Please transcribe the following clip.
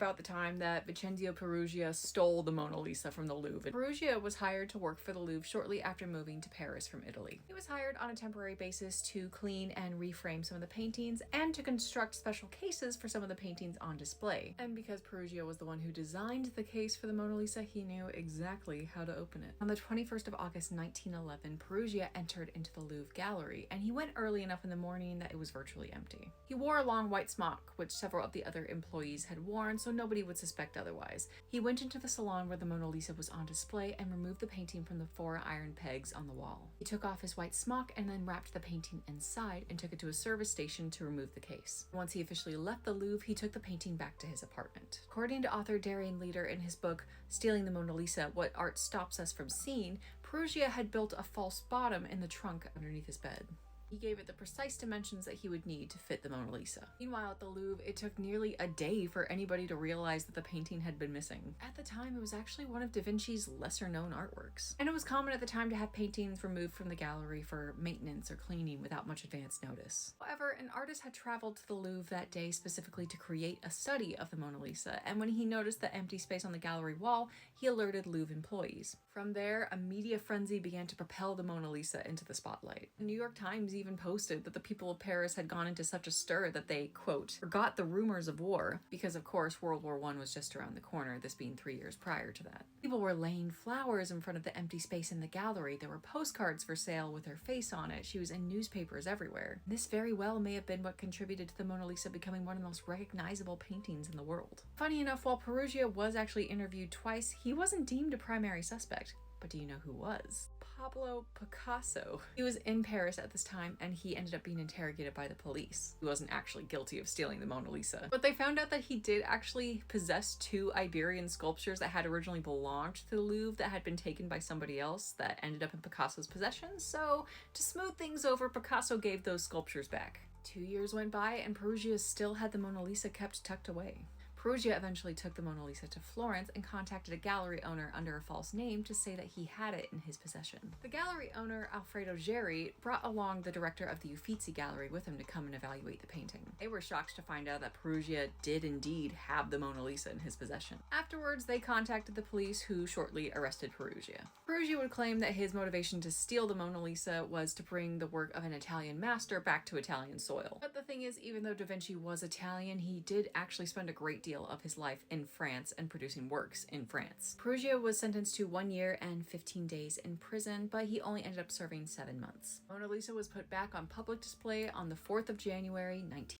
about the time that Vincenzo Peruggia stole the Mona Lisa from the Louvre. Peruggia was hired to work for the Louvre shortly after moving to Paris from Italy. He was hired on a temporary basis to clean and reframe some of the paintings and to construct special cases for some of the paintings on display. And because Peruggia was the one who designed the case for the Mona Lisa, he knew exactly how to open it. On the 21st of August 1911, Peruggia entered into the Louvre gallery, and he went early enough in the morning that it was virtually empty. He wore a long white smock, which several of the other employees had worn, so nobody would suspect otherwise. He went into the salon where the Mona Lisa was on display and removed the painting from the 4 iron pegs on the wall. He took off his white smock and then wrapped the painting inside and took it to a service station to remove the case. Once he officially left the Louvre, he took the painting back to his apartment. According to author Darian Leader in his book Stealing the Mona Lisa: What Art Stops Us from Seeing, Peruggia had built a false bottom in the trunk underneath his bed. He gave it the precise dimensions that he would need to fit the Mona Lisa. Meanwhile, at the Louvre, it took nearly a day for anybody to realize that the painting had been missing. At the time, it was actually one of Da Vinci's lesser-known artworks. And it was common at the time to have paintings removed from the gallery for maintenance or cleaning without much advance notice. However, an artist had traveled to the Louvre that day specifically to create a study of the Mona Lisa, and when he noticed the empty space on the gallery wall, he alerted Louvre employees. From there, a media frenzy began to propel the Mona Lisa into the spotlight. The New York Times even posted that the people of Paris had gone into such a stir that they, quote, forgot the rumors of war, because of course World War I was just around the corner, this being 3 years prior to that. People were laying flowers in front of the empty space in the gallery. There were postcards for sale with her face on it. She was in newspapers everywhere. This very well may have been what contributed to the Mona Lisa becoming one of the most recognizable paintings in the world. Funny enough, while Peruggia was actually interviewed twice, he wasn't deemed a primary suspect. But do you know who was? Pablo Picasso. He was in Paris at this time, and he ended up being interrogated by the police. He wasn't actually guilty of stealing the Mona Lisa. But they found out that he did actually possess 2 Iberian sculptures that had originally belonged to the Louvre that had been taken by somebody else that ended up in Picasso's possession. So to smooth things over, Picasso gave those sculptures back. 2 years went by, and Peruggia still had the Mona Lisa kept tucked away. Peruggia eventually took the Mona Lisa to Florence and contacted a gallery owner under a false name to say that he had it in his possession. The gallery owner, Alfredo Geri, brought along the director of the Uffizi Gallery with him to come and evaluate the painting. They were shocked to find out that Peruggia did indeed have the Mona Lisa in his possession. Afterwards, they contacted the police, who shortly arrested Peruggia. Peruggia would claim that his motivation to steal the Mona Lisa was to bring the work of an Italian master back to Italian soil. But the thing is, even though Da Vinci was Italian, he did actually spend a great deal of his life in France and producing works in France. Peruggia was sentenced to 1 year and 15 days in prison, but he only ended up serving 7 months. Mona Lisa was put back on public display on the 4th of January, 19